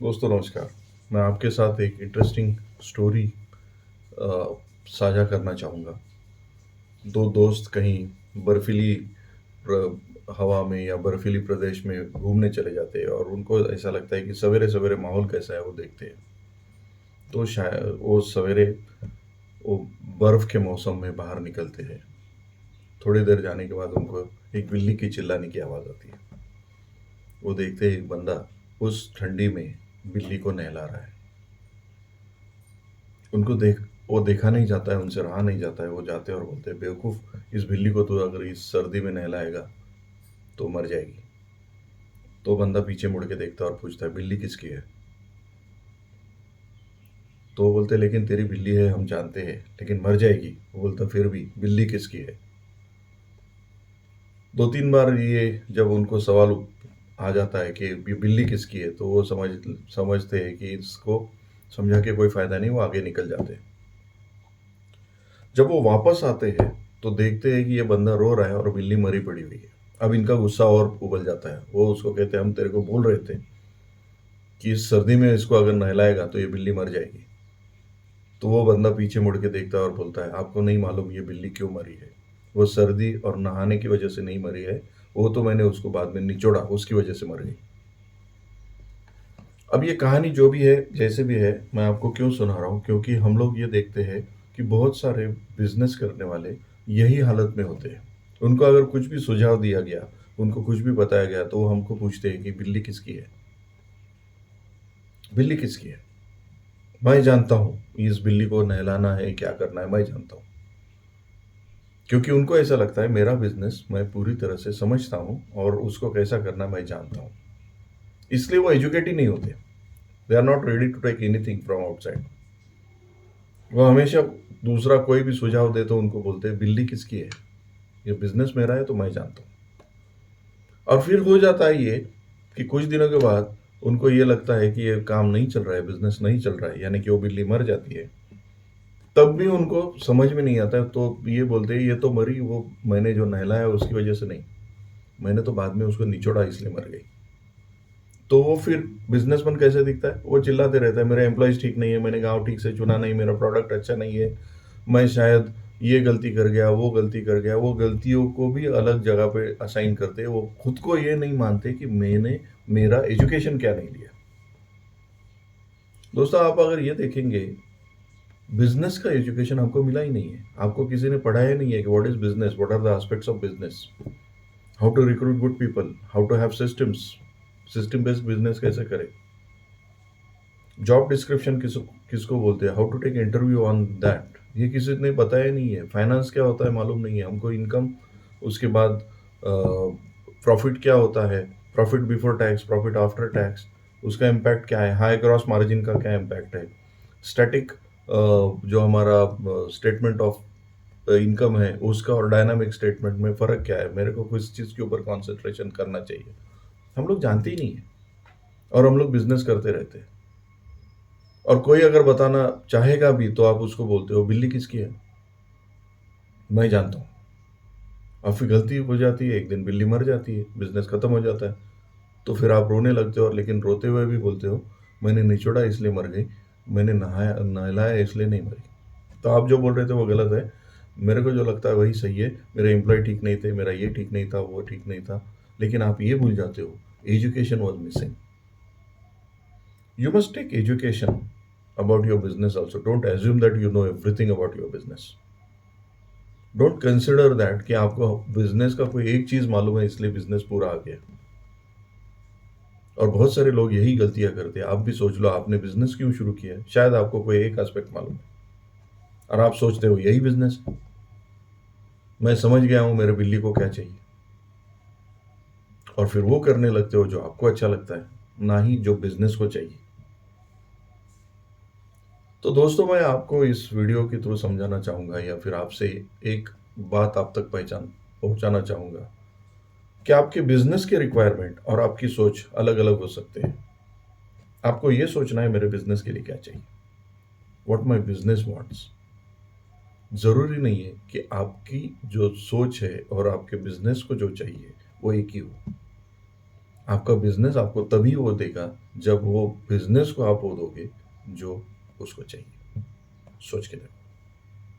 दोस्तों नमस्कार। मैं आपके साथ एक इंटरेस्टिंग स्टोरी साझा करना चाहूँगा। दो दोस्त कहीं बर्फीली हवा में या बर्फीली प्रदेश में घूमने चले जाते हैं और उनको ऐसा लगता है कि सवेरे सवेरे माहौल कैसा है वो देखते हैं। तो शायद वो सवेरे वो बर्फ के मौसम में बाहर निकलते हैं। थोड़ी देर जाने के बाद उनको एक बिल्ली की चिल्लाने की आवाज़ आती है। वो देखते हैं एक बंदा उस ठंडी में बिल्ली को नहला रहा है। उनको देख वो देखा नहीं जाता है, उनसे रहा नहीं जाता है। वो जाते हैं और बोलते हैं, बेवकूफ़, इस बिल्ली को तो अगर इस सर्दी में नहलाएगा तो मर जाएगी। तो बंदा पीछे मुड़ के देखता है और पूछता है, बिल्ली किसकी है? तो वो बोलते हैं, लेकिन तेरी बिल्ली है हम जानते हैं, लेकिन मर जाएगी। वो बोलता फिर भी बिल्ली किसकी है? दो तीन बार ये जब उनको सवाल आ जाता है कि ये बिल्ली किसकी है, तो वो समझते हैं कि इसको समझा के कोई फ़ायदा नहीं, वो आगे निकल जाते हैं। जब वो वापस आते हैं तो देखते हैं कि ये बंदा रो रहा है और बिल्ली मरी पड़ी हुई है। अब इनका गुस्सा और उबल जाता है। वो उसको कहते हैं, हम तेरे को बोल रहे थे कि इस सर्दी में इसको अगर नहलाएगा तो ये बिल्ली मर जाएगी। तो वो बंदा पीछे मुड़ के देखता है और बोलता है, आपको नहीं मालूम ये बिल्ली क्यों मरी है? वो सर्दी और नहाने की वजह से नहीं मरी है, वो तो मैंने उसको बाद में निचोड़ा, उसकी वजह से मर गई। अब ये कहानी जो भी है, जैसे भी है, मैं आपको क्यों सुना रहा हूँ, क्योंकि हम लोग ये देखते हैं कि बहुत सारे बिजनेस करने वाले यही हालत में होते हैं। उनको अगर कुछ भी सुझाव दिया गया, उनको कुछ भी बताया गया, तो वो हमको पूछते हैं कि बिल्ली किसकी है? बिल्ली किसकी है? मैं जानता हूँ इस बिल्ली को नहलाना है, क्या करना है, मैं जानता हूँ। क्योंकि उनको ऐसा लगता है मेरा बिजनेस मैं पूरी तरह से समझता हूँ और उसको कैसा करना मैं जानता हूँ। इसलिए वो एजुकेट ही नहीं होते। They are not ready to take anything from outside. वो हमेशा दूसरा कोई भी सुझाव दे तो उनको बोलते हैं, बिल्ली किसकी है? ये बिजनेस मेरा है तो मैं जानता हूँ। और फिर हो जाता है ये कि कुछ दिनों के बाद उनको ये लगता है कि ये काम नहीं चल रहा है, बिजनेस नहीं चल रहा है, यानी कि वो बिल्ली मर जाती है। तब भी उनको समझ में नहीं आता है, तो ये बोलते हैं, ये तो मरी, वो मैंने जो नहलाया उसकी वजह से नहीं, मैंने तो बाद में उसको निचोड़ा इसलिए मर गई। तो वो फिर बिजनेसमैन कैसे दिखता है? वो चिल्लाते रहता है, मेरे एम्प्लॉयज ठीक नहीं है, मैंने गाँव ठीक से चुना नहीं, मेरा प्रोडक्ट अच्छा नहीं है, मैं शायद ये गलती कर गया, वो गलती कर गया। वो गलतियों को भी अलग जगह पे असाइन करते हैं। वो खुद को ये नहीं मानते कि मैंने मेरा एजुकेशन क्या नहीं लिया। दोस्तों, आप अगर ये देखेंगे, बिजनेस का एजुकेशन आपको मिला ही नहीं है। आपको किसी ने पढ़ाया नहीं है कि what is business, what are the aspects of business, how to recruit good people, how to have systems, system based business कैसे करें, जॉब डिस्क्रिप्शन किसको बोलते हैं, how to take interview on that, ये किसी ने बताया नहीं है। फाइनेंस क्या होता है मालूम नहीं है हमको, इनकम, उसके बाद प्रॉफिट क्या होता है, profit before tax, profit after tax, उसका इम्पैक्ट क्या है, हाई ग्रॉस मार्जिन का क्या इम्पैक्ट है, स्टैटिक जो हमारा स्टेटमेंट ऑफ इनकम है उसका और डायनामिक स्टेटमेंट में फ़र्क क्या है, मेरे को किस चीज़ के ऊपर कॉन्सेंट्रेशन करना चाहिए, हम लोग जानते ही नहीं है। और हम लोग बिजनेस करते रहते हैं। और कोई अगर बताना चाहेगा भी तो आप उसको बोलते हो, बिल्ली किसकी है? मैं जानता हूँ। और फिर गलती हो जाती है, एक दिन बिल्ली मर जाती है, बिजनेस खत्म हो जाता है। तो फिर आप रोने लगते हो, और लेकिन रोते हुए भी बोलते हो, मैंने निचोड़ा इसलिए मर गई, मैंने नहलाया इसलिए नहीं मरी। तो आप जो बोल रहे थे वो गलत है। मेरे को जो लगता है वही सही है। मेरे एम्प्लॉय ठीक नहीं थे, मेरा ये ठीक नहीं था, वो ठीक नहीं था। लेकिन आप ये भूल जाते हो, education was missing. You must take education about your business also. Don't assume that you know everything about your business. Don't consider that कि आपको बिजनेस का कोई एक चीज मालूम है इसलिए बिजनेस पूरा आ गया। और बहुत सारे लोग यही गलतियां करते हैं। आप भी सोच लो, आपने बिजनेस क्यों शुरू किया है? शायद आपको कोई एक एस्पेक्ट मालूम है और आप सोचते हो यही बिजनेस है, मैं समझ गया हूं मेरे बिल्ली को क्या चाहिए। और फिर वो करने लगते हो जो आपको अच्छा लगता है, ना ही जो बिजनेस को चाहिए। तो दोस्तों, मैं आपको इस वीडियो के थ्रू समझाना चाहूँगा, या फिर आपसे एक बात आप तक पहचान पहुँचाना चाहूँगा कि आपके बिजनेस के रिक्वायरमेंट और आपकी सोच अलग-अलग हो सकते हैं। आपको ये सोचना है मेरे बिजनेस के लिए क्या चाहिए, व्हाट माय बिजनेस वांट्स। ज़रूरी नहीं है कि आपकी जो सोच है और आपके बिजनेस को जो चाहिए वो एक ही हो। आपका बिजनेस आपको तभी वो देगा जब वो बिजनेस को आप वो दोगे जो उसको चाहिए। सोच के देखो।